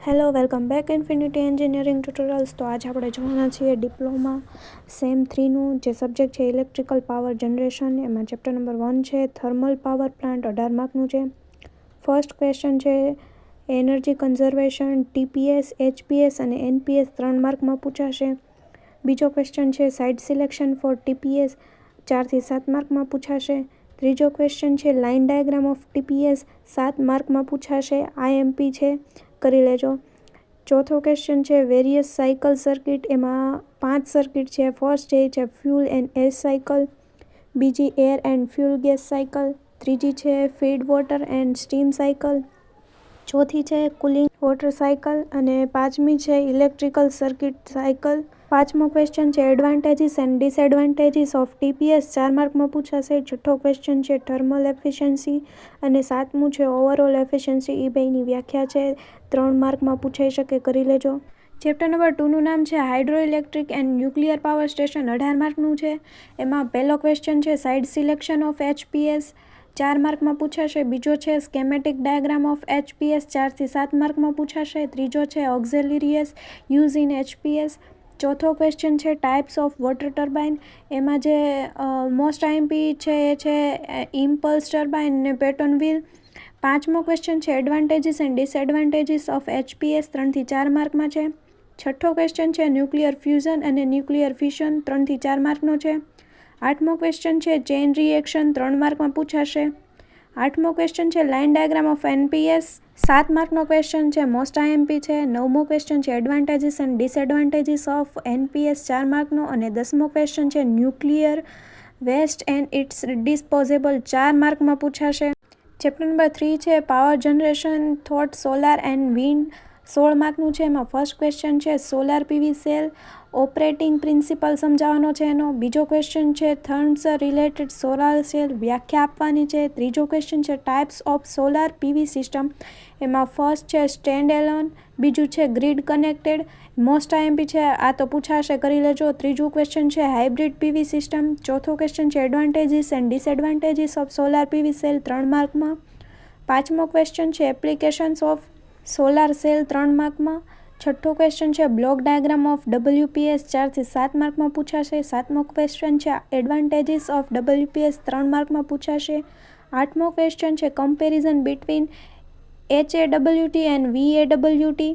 Hello, welcome back infinity engineering tutorials. તો આજે આપણે જોવાના છીએ ડિપ્લોમા સેમ 3નું જે સબ્જેક્ટ છે ઇલેક્ટ્રિકલ પાવર જનરેશન. એમાં ચેપ્ટર નંબર 1 છે થર્મલ પાવર પ્લાન્ટ, 18 માર્કનું છે. ફર્સ્ટ ક્વેશ્ચન છે એનર્જી કન્ઝર્વેશન, ટીપીએસ, એચપીએસ અને એનપીએસ 3 માર્કમાં પૂછાશે. બીજો ક્વેશ્ચન છે સાઇટ સિલેક્શન ફોર ટીપીએસ, 4 થી 7 માર્કમાં પૂછાશે. ત્રીજો ક્વેશ્ચન છે લાઇન ડાયાગ્રામ ઓફ ટીપીએસ, 7 માર્કમાં પૂછાશે. આઈએમપી છે, કરી લેજો. ચોથો ક્વેશ્ચન છે વેરિયસ સાયકલ સર્કિટ, એમાં 5 સર્કિટ છે. ફર્સ્ટ એ છે ફ્યુલ એન્ડ એર સાયકલ, બીજી air and fuel gas cycle, ત્રીજી છે feed water and steam cycle, ચોથી છે કુલિંગ વોટર સાયકલ અને પાંચમી છે ઇલેક્ટ્રિકલ સર્કિટ સાયકલ. પાંચમો ક્વેશ્ચન છે advantages and disadvantages of TPS, 4 માર્કમાં પૂછાશે. છઠ્ઠો ક્વેશ્ચન છે થર્મલ એફિશિયન્સી અને સાતમું છે ઓવરઓલ એફિશિયન્સી. એ બેની વ્યાખ્યા છે, 3 માર્કમાં પૂછાઈ શકે, કરી લેજો. ચેપ્ટર નંબર 2નું નામ છે hydro electric and nuclear power station, 18 માર્કનું છે. એમાં પહેલો ક્વેશ્ચન છે સાઇડ સિલેક્શન ઓફ એચપીએસ, 4 માર્કમાં પૂછાશે. બીજો છે સ્કેમેટિક ડાયાગ્રામ ઓફ એચપીએસ, 4 થી 7 માર્કમાં પૂછાશે. ત્રીજો છે ઓક્ઝિલરીયસ યુઝ ઇન એચપીએસ. ચોથો ક્વેશ્ચન છે ટાઈપ્સ ઓફ વોટર ટર્બાઇન, એમાં જે મોસ્ટ આઈએમપી છે એ છે ઇમ્પલ્સ ટર્બાઇન અને પેટર્ન વ્હીલ. પાંચમો ક્વેશ્ચન છે advantages and disadvantages of HPS, 3 થી 4 માર્કમાં છે. છઠ્ઠો ક્વેશ્ચન છે ન્યુક્લિયર ફ્યુઝન અને ન્યુક્લિયર ફિશન, 3 થી 4 માર્કનો છે. આઠમો ક્વેશ્ચન છે ચેઇન રિએક્શન, 3 માર્કમાં પૂછાશે. આઠમો ક્વેશ્ચન છે લાઇન ડાયાગ્રામ ઓફ એનપીએસ, 7 માર્કનો ક્વેશ્ચન છે, મોસ્ટ આઈએમપી છે. નવમો ક્વેશ્ચન છે advantages and disadvantages of NPS, 4 માર્કનો. અને 10મો ક્વેશ્ચન છે nuclear waste and its disposable, 4 માર્કમાં પૂછાશે. ચેપ્ટર નંબર 3 છે power generation through solar and wind, 16 માર્કનું છે. એમાં ફર્સ્ટ ક્વેશ્ચન છે solar PV cell operating principle સમજાવવાનો છે એનો. બીજો ક્વેશ્ચન છે થર્મ્સ રિલેટેડ સોલાર સેલ, વ્યાખ્યા આપવાની છે. ત્રીજો ક્વેશ્ચન છે types of solar PV system, એમાં ફર્સ્ટ છે સ્ટેન્ડ એલોન, બીજું છે ગ્રીડ કનેક્ટેડ, મોસ્ટ આઈએમપી છે, આ તો પૂછાશે, કરી લેજો. ત્રીજું ક્વેશ્ચન છે હાઇબ્રિડ પીવી સિસ્ટમ. ચોથો ક્વેશ્ચન છે advantages and disadvantages of solar PV cell, 3 માર્કમાં. પાંચમો ક્વેશ્ચન છે એપ્લિકેશન્સ ઓફ સોલાર સેલ, 3 માર્કમાં. છઠ્ઠો ક્વેશ્ચન છે બ્લોક ડાયાગ્રામ ઓફ ડબલ્યુપીએસ, 4 થી 7 માર્કમાં પૂછાશે. સાતમો ક્વેશ્ચન છે એડવાન્ટેજીસ ઓફ ડબલ્યુપીએસ, 3 માર્કમાં પૂછાશે. આઠમો ક્વેશ્ચન છે comparison between HAWT and VAWT.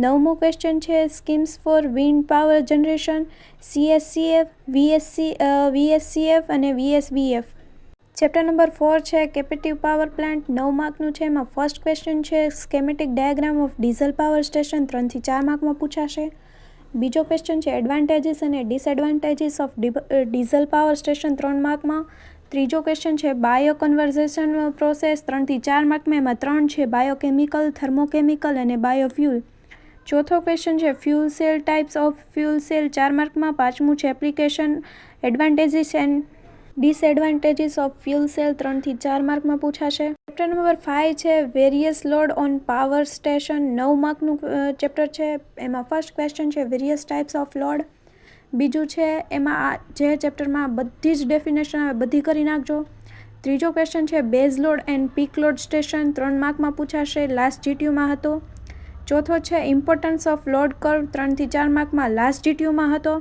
નવમો ક્વેશ્ચન છે schemes for wind power generation, CSCF, VSCF અને VSVF. ચેપ્ટર નંબર 4 છે કેપેટિવ પાવર પ્લાન્ટ, 9 માર્કનું છે. એમાં ફર્સ્ટ ક્વેશ્ચન છે schematic diagram of diesel power station, 3 થી 4 માર્કમાં પૂછાશે. બીજો ક્વેશ્ચન છે એડવાન્ટેજીસ અને disadvantages of diesel power station, 3 માર્કમાં. ત્રીજો ક્વેશ્ચન છે બાયો કન્વર્ઝેશન પ્રોસેસ, 3 થી 4 માર્કમાં. એમાં 3 છે બાયોકેમિકલ, થર્મોકેમિકલ અને બાયોફ્યુલ. ચોથો ક્વેશ્ચન છે fuel cell types of fuel cell, 4 માર્કમાં. પાંચમું છે application advantages and disadvantages of fuel cell, 3 થી 4 માર્કમાં પૂછાશે. ચેપ્ટર નંબર 5 છે various load on power station, 9 માર્કનું ચેપ્ટર છે. એમાં ફર્સ્ટ ક્વેશ્ચન છે વેરિયસ ટાઈપ્સ ઓફ લોડ. બીજું છે એમાં જે ચેપ્ટરમાં બધી જ ડેફિનેશન આવે બધી કરી નાખજો. ત્રીજો ક્વેશ્ચન છે base load and peak load station, 3 માર્કમાં પૂછાશે, લાસ્ટ જીટીયુમાં હતો. ચોથો છે ઇમ્પોર્ટન્સ ઓફ લોડ કર્વ, 3 થી 4 માર્કમાં, લાસ્ટ જીટીયુમાં હતો.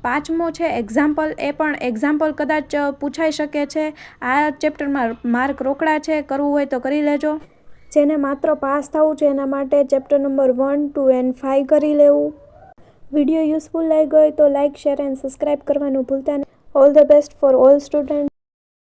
પાંચમો છે એક્ઝામ્પલ, એ પણ એક્ઝામ્પલ કદાચ પૂછાઈ શકે છે. આ ચેપ્ટરમાં માર્ક રોકડા છે, કરવું હોય તો કરી લેજો. જેને માત્ર પાસ થવું છે એના માટે ચેપ્ટર નંબર 1, 2 એન્ડ 5 કરી લેવું. વિડીયો યુઝફુલ લાગ્યો હોય તો લાઇક, શેર એન્ડ સબસ્ક્રાઈબ કરવાનું ભૂલતા નહીં. All the best for all student.